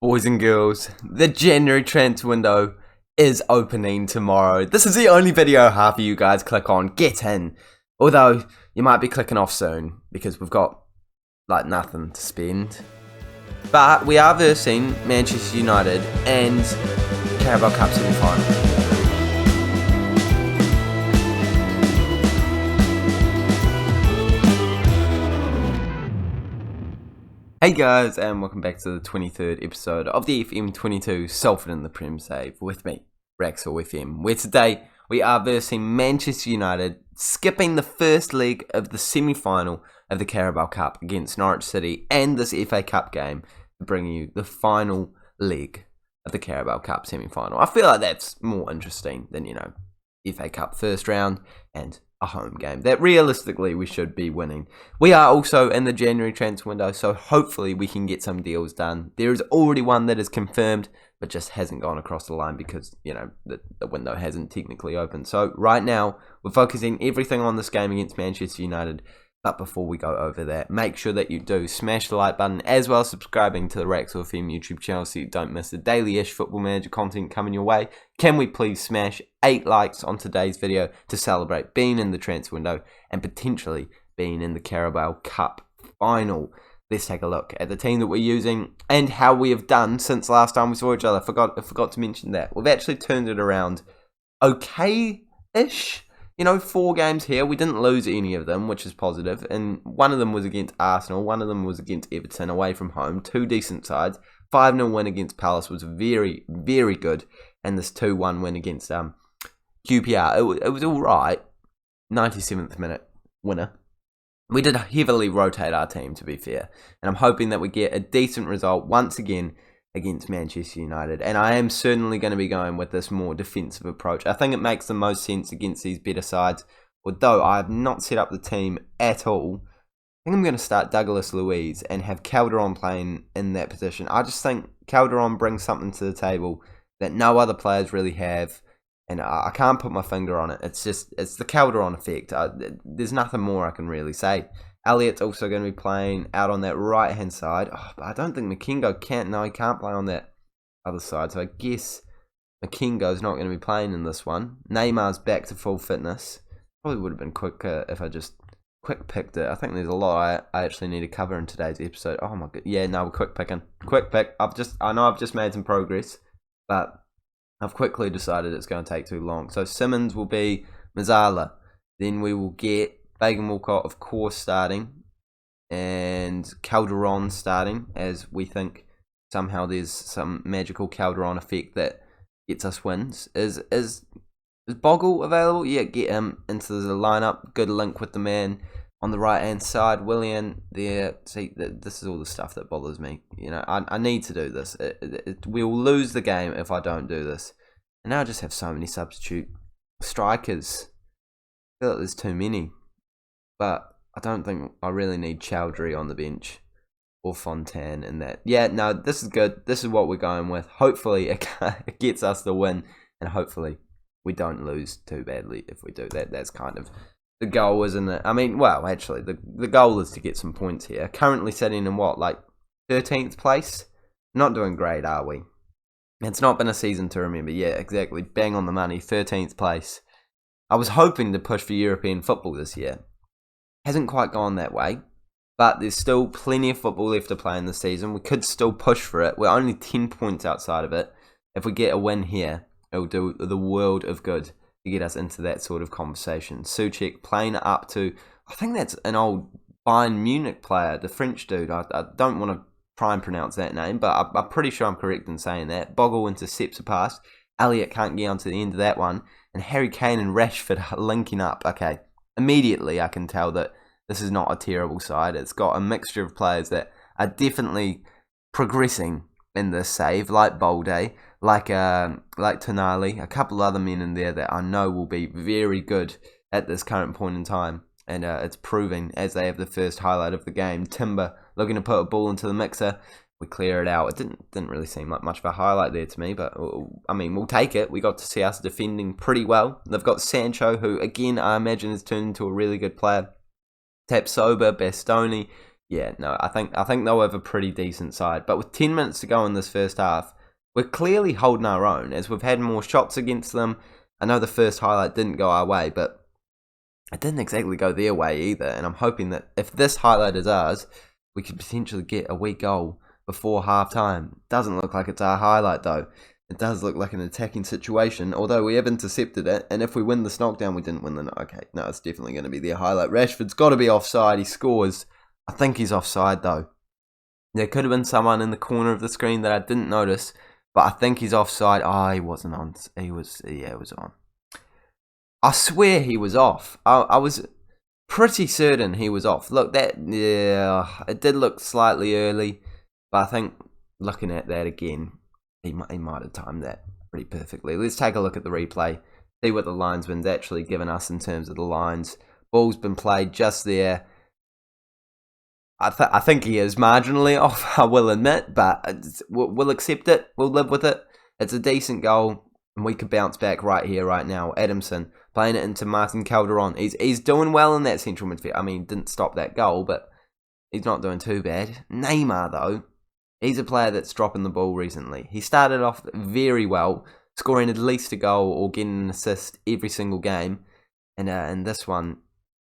Boys and girls, the January transfer window is opening tomorrow. This is the only video half of you guys click on. Get in. Although, you might be clicking off soon, because we've got, nothing to spend. But, we are versing Manchester United and Carabao Cup semi-final. Hey guys, and welcome back to the 23rd episode of the FM22 Salford in the Prem Save with me, Raxel FM, where today we are versing Manchester United, skipping the first leg of the semi-final of the Carabao Cup against Norwich City and this FA Cup game to bring you the final leg of the Carabao Cup semi-final. I feel like that's more interesting than, FA Cup first round and a home game that realistically we should be winning. We are also in the January transfer window, so hopefully we can get some deals done. There is already one that is confirmed, but just hasn't gone across the line because, the window hasn't technically opened. So right now, we're focusing everything on this game against Manchester United. But before we go over that, make sure that you do smash the like button as well as subscribing to the Raxel FM YouTube channel so you don't miss the daily-ish Football Manager content coming your way. Can we please smash 8 likes on today's video to celebrate being in the transfer window and potentially being in the Carabao Cup final? Let's take a look at the team that we're using and how we have done since last time we saw each other. I forgot to mention that. We've actually turned it around okay-ish. 4 games here. We didn't lose any of them, which is positive. And one of them was against Arsenal. One of them was against Everton away from home. 2 decent sides. 5-0 win against Palace was very, very good. And this 2-1 win against QPR, it was all right. 97th minute winner. We did heavily rotate our team, to be fair. And I'm hoping that we get a decent result once again against Manchester United, and I am certainly going to be going with this more defensive approach. I think it makes the most sense against these better sides, although I have not set up the team at all. I think I'm going to start Douglas Luiz and have Calderon playing in that position. I just think Calderon brings something to the table that no other players really have, and I can't put my finger on it. It's the Calderon effect. There's nothing more I can really say. Elliott's also going to be playing out on that right-hand side. But I don't think Makengo can. No, he can't play on that other side. So I guess Makengo's not going to be playing in this one. Neymar's back to full fitness. Probably would have been quicker if I just quick picked it. I think there's a lot I actually need to cover in today's episode. Oh my god. Yeah, no, we're quick picking. Quick pick. I know I've just made some progress, but I've quickly decided it's going to take too long. So Simmons will be Mazzala. Then we will get Beckham, Walcott, of course, starting, and Calderon starting, as we think somehow there's some magical Calderon effect that gets us wins. Is Bogle available? Yeah, get him into the lineup. Good link with the man on the right-hand side. Willian there. See, this is all the stuff that bothers me. I need to do this. We'll lose the game if I don't do this. And now I just have so many substitute strikers. I feel like there's too many. But I don't think I really need Chowdhury on the bench or Fontaine in that. Yeah, no, this is good. This is what we're going with. Hopefully it gets us the win, and hopefully we don't lose too badly if we do that. That's kind of the goal, isn't it? I mean, well, actually, the goal is to get some points here. Currently sitting in 13th place? Not doing great, are we? It's not been a season to remember. Yeah, exactly. Bang on the money. 13th place. I was hoping to push for European football this year. Hasn't quite gone that way, but there's still plenty of football left to play in the season. We could still push for it. We're only 10 points outside of it. If we get a win here, it will do the world of good to get us into that sort of conversation. Souček playing up to, I think that's an old Bayern Munich player, the French dude. I don't want to try and pronounce that name, but I'm pretty sure I'm correct in saying that. Bogle intercepts a pass. Elliott can't get onto the end of that one. And Harry Kane and Rashford are linking up. Okay. Immediately, I can tell that this is not a terrible side. It's got a mixture of players that are definitely progressing in this save, like Bolde, like Tonali, a couple other men in there that I know will be very good at this current point in time. And it's proving as they have the first highlight of the game. Timber looking to put a ball into the mixer. We clear it out. It didn't really seem like much of a highlight there to me, but I mean, we'll take it. We got to see us defending pretty well. They've got Sancho, who again I imagine has turned into a really good player. Tapsoba, Bastoni, Yeah, no, I think they'll have a pretty decent side. But with 10 minutes to go in this first half, we're clearly holding our own as we've had more shots against them. I know the first highlight didn't go our way, but it didn't exactly go their way either. And I'm hoping that if this highlight is ours, we could potentially get a weak goal before half-time. Doesn't look like it's our highlight, though. It does look like an attacking situation, although we have intercepted it. And if we win this knockdown, we didn't win the... Okay, no, it's definitely going to be their highlight. Rashford's got to be offside. He scores. I think he's offside, though. There could have been someone in the corner of the screen that I didn't notice, but I think he's offside. Oh, he wasn't on. He was on. I swear he was off. I was pretty certain he was off. Look, it did look slightly early, but I think looking at that again, he might have timed that pretty perfectly. Let's take a look at the replay, see what the linesman's actually given us in terms of the lines. Ball's been played just there. I think he is marginally off, I will admit, but we'll accept it. We'll live with it. It's a decent goal, and we could bounce back right here, right now. Adamson playing it into Martin Calderon. He's doing well in that central midfield. I mean, didn't stop that goal, but he's not doing too bad. Neymar, though, he's a player that's dropping the ball recently. He started off very well, scoring at least a goal or getting an assist every single game. And in this one,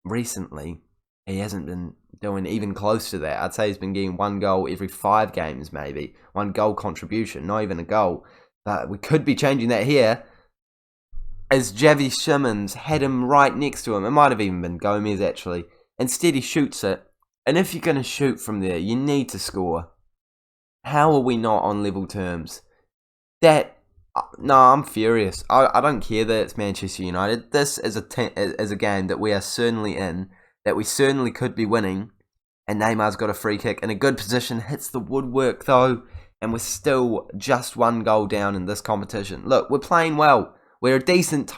recently, he hasn't been doing even close to that. I'd say he's been getting one goal every 5 games, maybe. One goal contribution, not even a goal. But we could be changing that here. As Javi Simmons had him right next to him. It might have even been Gomez, actually. Instead, he shoots it. And if you're going to shoot from there, you need to score. How are we not on level terms? No, I'm furious. I don't care that it's Manchester United. This is a game that we are certainly in, that we certainly could be winning. And Neymar's got a free kick in a good position. Hits the woodwork, though. And we're still just one goal down in this competition. Look, we're playing well. We're a decent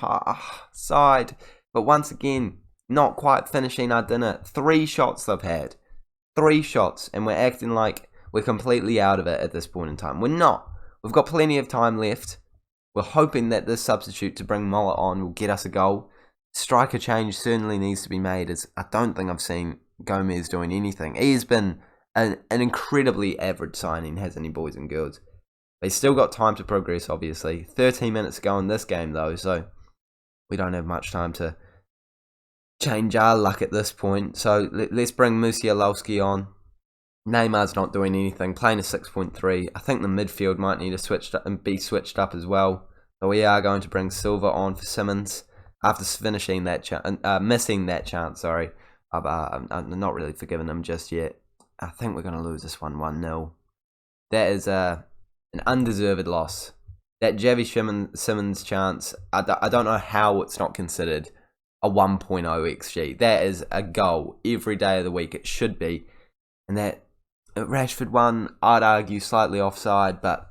side. But once again, not quite finishing our dinner. 3 shots they've had. 3 shots. And we're acting like we're completely out of it at this point in time. We're not. We've got plenty of time left. We're hoping that this substitute to bring Moller on will get us a goal. Striker change certainly needs to be made, as I don't think I've seen Gomez doing anything. He has been an incredibly average signing, hasn't he, boys and girls? They still got time to progress, obviously. 13 minutes to go in this game, though, so we don't have much time to change our luck at this point. So let's bring Musialowski on. Neymar's not doing anything, playing a 6.3. I think the midfield might need to be switched up as well. So we are going to bring Silva on for Simmons after finishing that missing that chance. Sorry, I'm not really forgiving him just yet. I think we're going to lose this 1-0. That is an undeserved loss. That Javi Simmons chance, I don't know how it's not considered a 1.0 XG. That is a goal every day of the week. It should be. And that Rashford one, I'd argue slightly offside, but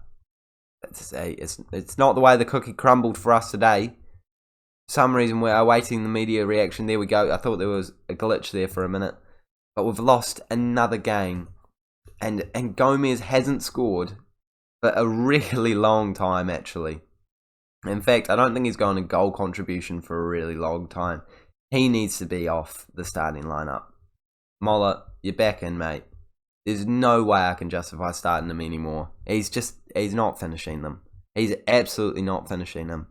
it's not the way the cookie crumbled for us today. For some reason we're awaiting the media reaction. There we go. I thought there was a glitch there for a minute. But we've lost another game. And Gomez hasn't scored for a really long time, actually. In fact, I don't think he's gone a goal contribution for a really long time. He needs to be off the starting lineup. Moller, you're back in, mate. There's no way I can justify starting him anymore. He's not finishing them. He's absolutely not finishing them.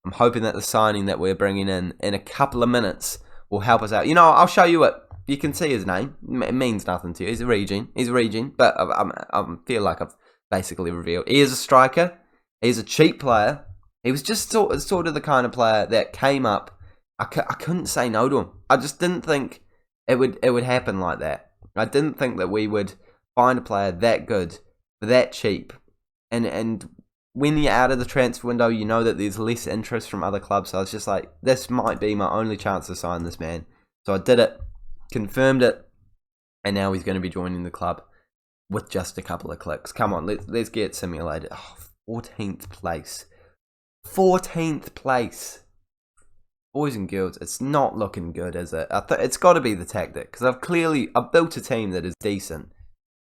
I'm hoping that the signing that we're bringing in a couple of minutes will help us out. You know, I'll show you it. You can see his name. It means nothing to you. He's a Regen. But I feel like I've basically revealed. He is a striker. He's a cheap player. He was just sort of the kind of player that came up. I couldn't say no to him. I just didn't think it would happen like that. I didn't think that we would find a player that good for that cheap. And when you're out of the transfer window, you know that there's less interest from other clubs. So I was just like, this might be my only chance to sign this man. So I did it. Confirmed it, and now he's going to be joining the club with just a couple of clicks. Come on, let's get simulated. 14th place. 14th place. Boys and girls, it's not looking good, is it? It's got to be the tactic, because I've built a team that is decent,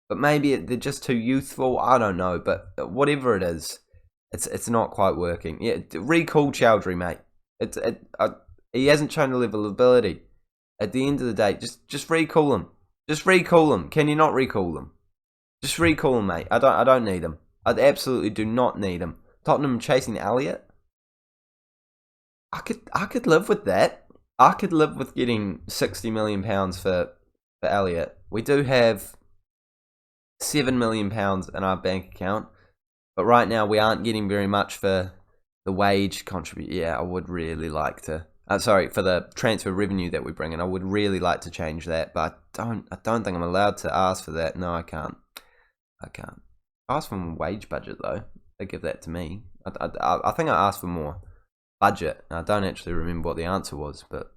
but maybe they're just too youthful. I don't know, but whatever it is, it's not quite working. Yeah, recall Chowdhury, mate. He hasn't shown a level of ability. At the end of the day, just recall him. Just recall them. Can you not recall them? Just recall them, mate. I don't need them. I absolutely do not need them. Tottenham chasing Elliott. I could live with that. I could live with getting £60 million for Elliott. We do have £7 million in our bank account, but right now we aren't getting very much for the wage contribute. Yeah, I would really like to. Sorry, for the transfer revenue that we bring in, I would really like to change that, but I don't think I'm allowed to ask for that. No, I can't. Ask for more wage budget though. They give that to me. I think I asked for more budget. I don't actually remember what the answer was, but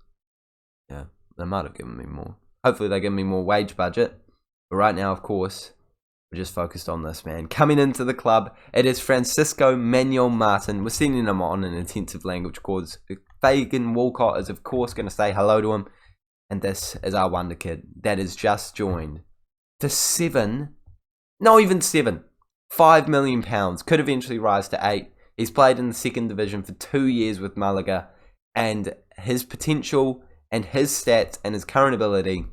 yeah, they might have given me more. Hopefully they give me more wage budget. But right now, of course, we're just focused on this man. Coming into the club, it is Francisco Manuel Martin. We're sending him on an intensive language course. Fagan Walcott is, of course, going to say hello to him. And this is our wonder kid that has just joined for £5 million. Could eventually rise to 8. He's played in the second division for 2 years with Malaga. And his potential and his stats and his current ability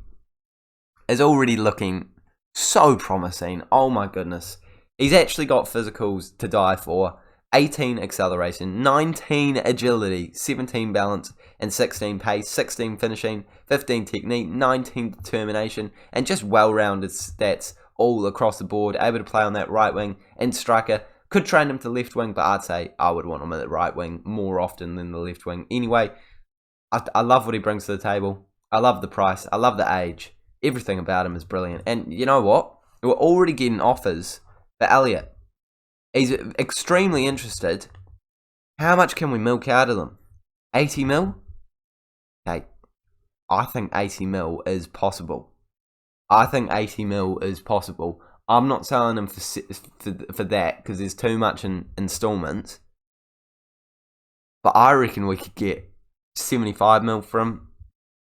is already looking so promising. Oh my goodness. He's actually got physicals to die for. 18 acceleration, 19 agility, 17 balance, and 16 pace, 16 finishing, 15 technique, 19 determination, and just well-rounded stats all across the board. Able to play on that right wing and striker. Could train him to left wing, but I'd say I would want him at the right wing more often than the left wing. Anyway, I love what he brings to the table. I love the price. I love the age. Everything about him is brilliant. And you know what? We're already getting offers for Elliott. He's extremely interested. How much can we milk out of them? 80 mil? Okay, I think 80 mil is possible. I'm not selling him for that because there's too much in installments. But I reckon we could get 75 mil for him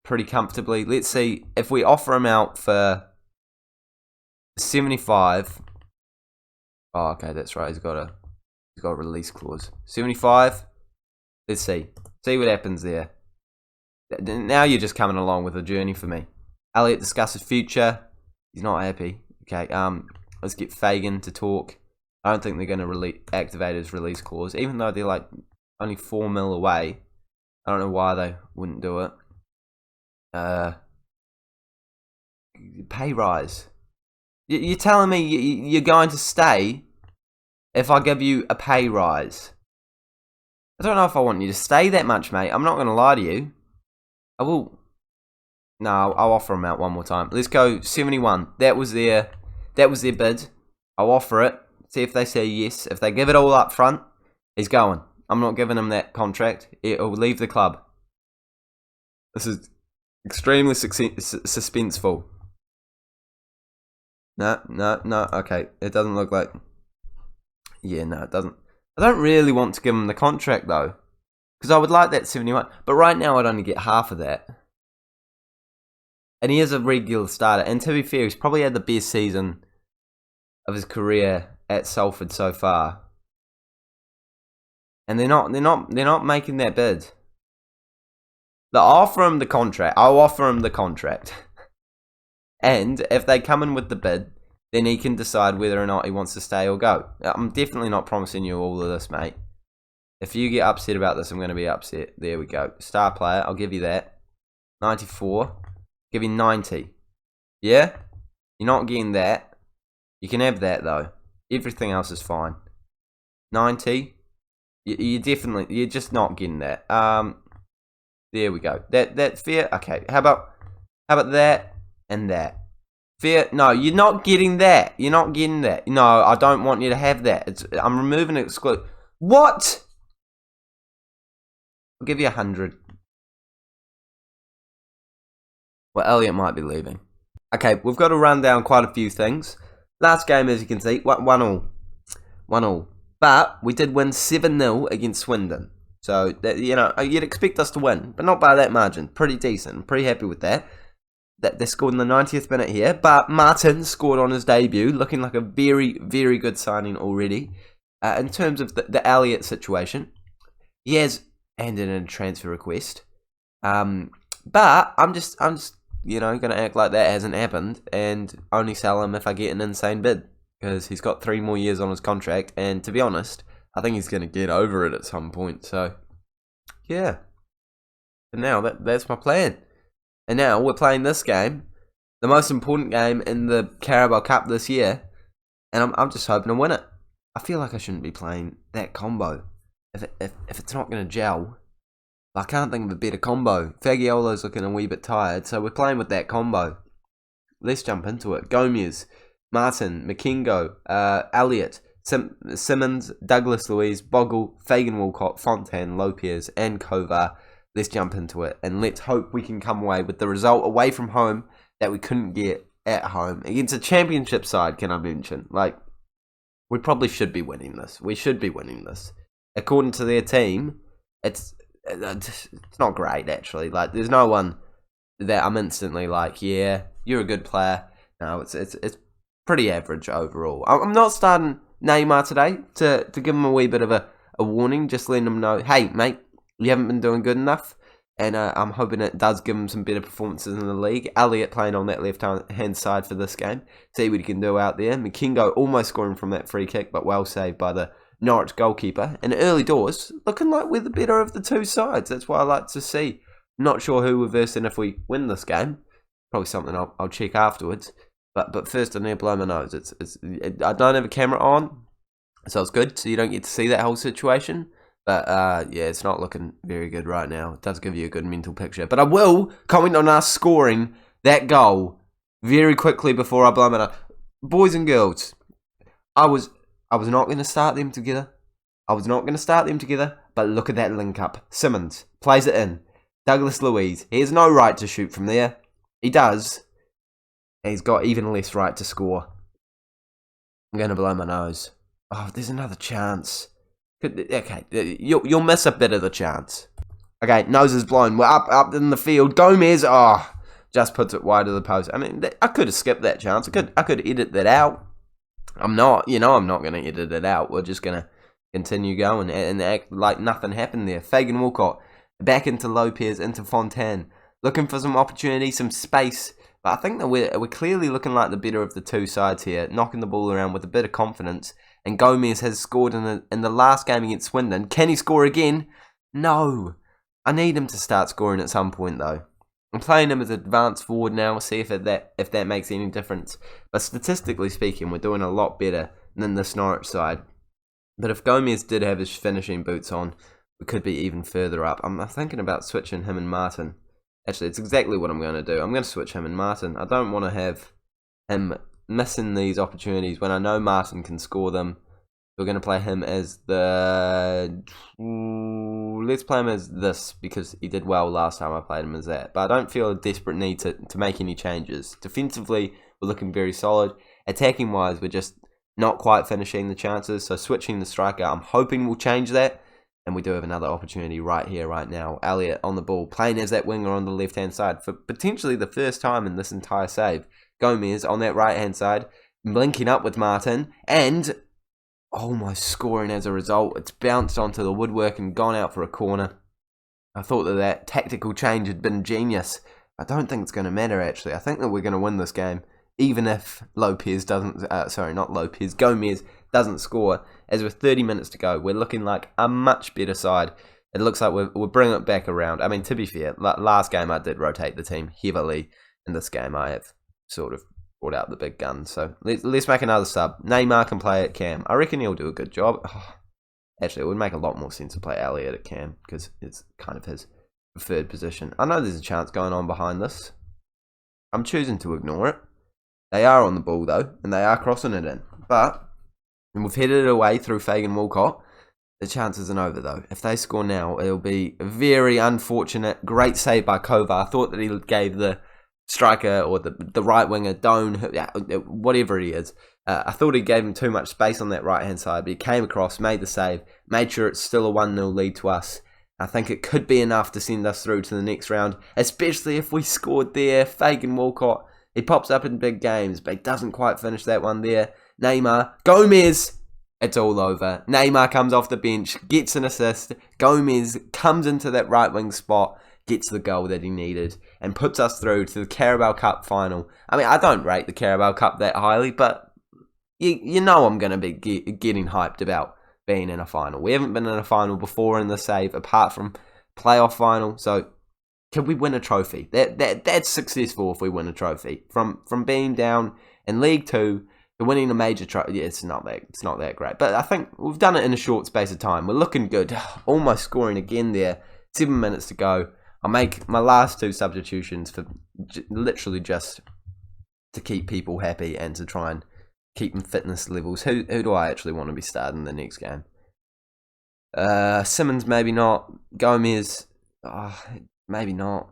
pretty comfortably. Let's see if we offer him out for 75. Oh, okay, that's right. He's got a release clause. 75. Let's see. See what happens there. Now you're just coming along with a journey for me. Elliott discusses future. He's not happy. Okay, let's get Fagan to talk. I don't think they're going to activate his release clause, even though they're like only 4 mil away. I don't know why they wouldn't do it. Pay rise. You're telling me you're going to stay if I give you a pay rise? I don't know if I want you to stay that much, mate. I'm not going to lie to you. I will. No, I'll offer them out one more time. Let's go 71. That was their bid. I'll offer it. See if they say yes. If they give it all up front, he's going. I'm not giving him that contract. He'll leave the club. This is extremely suspenseful. No. Okay, it doesn't look like. Yeah, no, it doesn't. I don't really want to give him the contract though, because I would like that 71. But right now, I'd only get half of that. And he is a regular starter. And to be fair, he's probably had the best season of his career at Salford so far. And they're not making that bid. I'll offer him the contract. And if they come in with the bid, then he can decide whether or not he wants to stay or go. I'm definitely not promising you all of this, mate. If you get upset about this, I'm going to be upset. There we go. Star player, I'll give you that. 94. Give you 90. Yeah? You're not getting that. You can have that, though. Everything else is fine. 90. You're just not getting that. There we go. That's fair. Okay. How about that and that? Fair. No, you're not getting that. You're not getting that. No, I don't want you to have that. I'm removing exclude. What? I'll give you 100. Well, Elliott might be leaving. Okay, we've got to run down quite a few things. Last game, as you can see, 1-1. 1-1. But we did win 7-0 against Swindon. So, that, you'd expect us to win, but not by that margin. Pretty decent. I'm pretty happy with that. They scored in the 90th minute here. But Martin scored on his debut, looking like a very, very good signing already. In terms of the Elliott situation, he has handed in a transfer request. But I'm just going to act like that hasn't happened and only sell him if I get an insane bid. Because he's got 3 more years on his contract, and to be honest, I think he's going to get over it at some point. So, yeah. And now, that's my plan. And now, we're playing this game, the most important game in the Carabao Cup this year, and I'm just hoping to win it. I feel like I shouldn't be playing that combo. If it's not going to gel, I can't think of a better combo. Fagiolo's looking a wee bit tired, so we're playing with that combo. Let's jump into it. Gomez, Martin, McKingo, Elliott, Simmons, Douglas Luiz, Bogle, Fagan Walcott, Fontaine, Lopez, and Kovar. Let's jump into it, and let's hope we can come away with the result away from home that we couldn't get at home. Against a championship side, can I mention? We probably should be winning this. We should be winning this. According to their team, it's not great, actually. There's no one that I'm instantly like, yeah, you're a good player. No, it's pretty average overall. I'm not starting Neymar today to give him a wee bit of a warning, just letting him know, hey, mate, you haven't been doing good enough, and I'm hoping it does give him some better performances in the league. Elliott playing on that left-hand side for this game. See what he can do out there. McKingo almost scoring from that free kick, but well saved by the Norwich goalkeeper. And early doors, looking like we're the better of the two sides. That's what I like to see. Not sure who we're versing if we win this game. Probably something I'll check afterwards. But first, I need to blow my nose. I don't have a camera on, so it's good. So you don't get to see that whole situation. But yeah, it's not looking very good right now. It does give you a good mental picture. But I will comment on us scoring that goal very quickly before I blow my nose. Boys and girls, I was not going to start them together. But look at that link up. Simmons plays it in. Douglas Luiz, he has no right to shoot from there. He does. He's got even less right to score. I'm going to blow my nose. Oh, there's another chance. Okay, you'll miss a bit of the chance. Okay, nose is blown. We're up in the field. Gomez, just puts it wide of the post. I mean, I could have skipped that chance. I could edit that out. I'm not going to edit it out. We're just going to continue going and act like nothing happened there. Fagan Walcott, back into Lopez, into Fontaine. Looking for some opportunity, some space. But I think that we're clearly looking like the better of the two sides here, knocking the ball around with a bit of confidence. And Gomez has scored in the last game against Swindon. Can he score again? No. I need him to start scoring at some point, though. I'm playing him as advanced forward now. We'll see if that makes any difference. But statistically speaking, we're doing a lot better than the Norwich side. But if Gomez did have his finishing boots on, we could be even further up. I'm thinking about switching him and Martin. Actually, it's exactly what I'm going to do. I'm going to switch him and Martin. I don't want to have him missing these opportunities when I know Martin can score them. We're going to play him as let's play him as this, because he did well last time I played him as that. But I don't feel a desperate need to make any changes. Defensively, we're looking very solid. Attacking wise, we're just not quite finishing the chances. So switching the striker, I'm hoping will change that. And we do have another opportunity right here, right now. Elliott on the ball, playing as that winger on the left-hand side for potentially the first time in this entire save. Gomez on that right-hand side, linking up with Martin, and almost scoring as a result. It's bounced onto the woodwork and gone out for a corner. I thought that tactical change had been genius. I don't think it's going to matter, actually. I think that we're going to win this game, even if Gomez doesn't score. As with 30 minutes to go, we're looking like a much better side. It looks like we're bringing it back around. I mean, to be fair, last game I did rotate the team heavily. In this game, I have sort of brought out the big guns. So let's make another sub. Neymar can play at cam. I reckon he'll do a good job. Actually, it would make a lot more sense to play Elliott at cam, because it's kind of his preferred position. I know there's a chance going on behind this. I'm choosing to ignore it. They are on the ball, though, and they are crossing it in. But we've headed it away through Fagan Walcott. The chance isn't over, though. If they score now, it'll be very unfortunate. Great save by Kovar. I thought that he gave the striker or the right winger, Doan, whatever he is. I thought he gave him too much space on that right-hand side, but he came across, made the save, made sure it's still a 1-0 lead to us. I think it could be enough to send us through to the next round, especially if we scored there. Fagan Walcott, he pops up in big games, but he doesn't quite finish that one there. Neymar, Gomez, it's all over. Neymar comes off the bench, gets an assist. Gomez comes into that right wing spot, gets the goal that he needed. and puts us through to the Carabao Cup final. I mean, I don't rate the Carabao Cup that highly, but you know I'm going to be getting hyped about being in a final. We haven't been in a final before in the save, apart from playoff final. So can we win a trophy? That's successful if we win a trophy. From being down in League 2 to winning a major trophy, yeah, it's not that great. But I think we've done it in a short space of time. We're looking good. Almost scoring again there. 7 minutes to go. I'll make my last 2 substitutions for literally just to keep people happy and to try and keep them fitness levels. Who do I actually want to be starting the next game? Simmons, maybe not. Gomez, maybe not.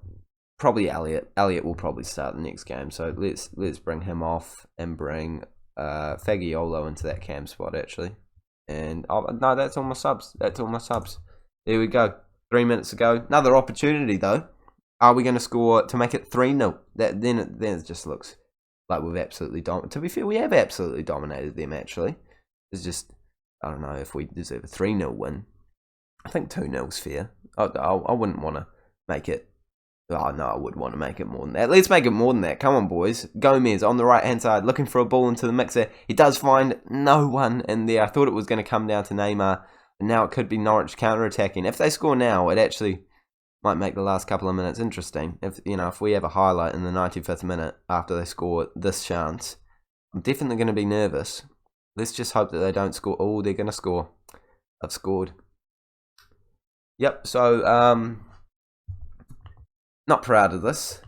Probably Elliot. Elliot will probably start the next game. So let's bring him off and bring Fagiolo into that cam spot actually. And no, that's all my subs. There we go. 3 minutes to go. Another opportunity though. Are we going to score to make it 3-0? Then it just looks like we've absolutely dominated. To be fair, we have absolutely dominated them actually. It's just, I don't know if we deserve a 3-0 win. I think 2-0's fair. I wouldn't want to make it. Oh no, I would want to make it more than that. Let's make it more than that. Come on, boys. Gomez on the right hand side, looking for a ball into the mixer. He does find no one in there. I thought it was going to come down to Neymar, and now it could be Norwich counter-attacking. If they score now, it actually might make the last couple of minutes interesting. If we have a highlight in the 95th minute after they score this chance, I'm definitely going to be nervous. Let's just hope that they don't score. Oh, they're going to score. I've scored. Yep, so, not proud of this.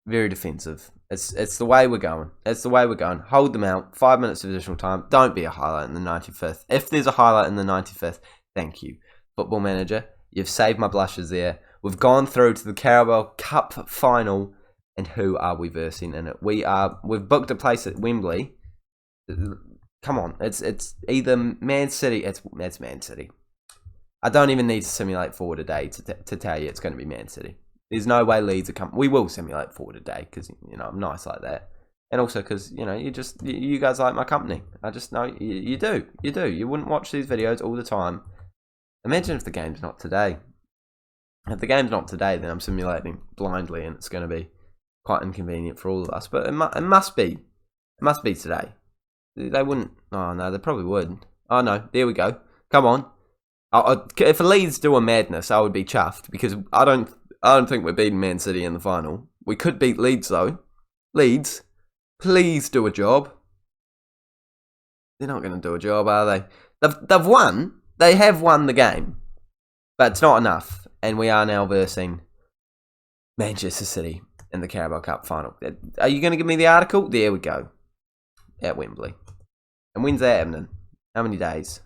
Very defensive. It's the way we're going. Hold them out. 5 minutes of additional time. Don't be a highlight in the 95th. If there's a highlight in the 95th, thank you. Football Manager, you've saved my blushes there. We've gone through to the Carabao Cup final. And who are we versing in it? We've booked a place at Wembley. Come on. It's either Man City. It's Man City. I don't even need to simulate forward a day to tell you it's going to be Man City. There's no way Leeds are coming. We will simulate forward a day because I'm nice like that, and also because you guys like my company. I just know you do. You wouldn't watch these videos all the time. Imagine if the game's not today. If the game's not today, then I'm simulating blindly, and it's going to be quite inconvenient for all of us. But it must be. It must be today. They wouldn't. Oh no, they probably would. Oh no, there we go. Come on. If Leeds do a madness, I would be chuffed because I don't think we're beating Man City in the final. We could beat Leeds though. Leeds, please do a job. They're not going to do a job, are they? They've won. They have won the game, but it's not enough. And we are now versing Manchester City in the Carabao Cup final. Are you going to give me the article? There we go. At Wembley. And when's that happening? How many days?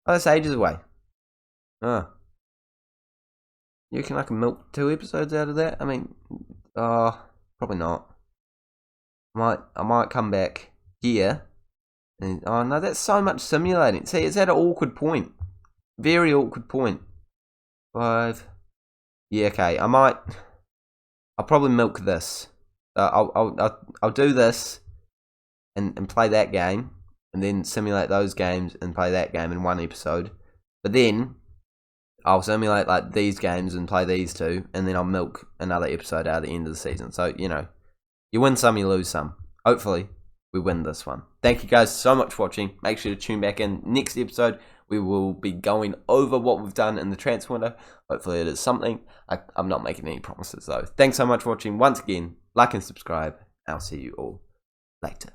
Oh, that's ages away. Oh. You reckon I can milk 2 episodes out of that? I mean, probably not. I might come back here. And, oh no, that's so much simulating. See, it's at an awkward point. Very awkward point. 5. Yeah, okay. I'll probably milk this. I'll do this and play that game, and then simulate those games and play that game in 1 episode. But then I'll simulate like these games and play these 2, and then I'll milk another episode out at the end of the season. So, you win some, you lose some. Hopefully, we win this one. Thank you guys so much for watching. Make sure to tune back in. Next episode, we will be going over what we've done in the transfer window. Hopefully, it is something. I'm not making any promises, though. Thanks so much for watching. Once again, like and subscribe. I'll see you all later.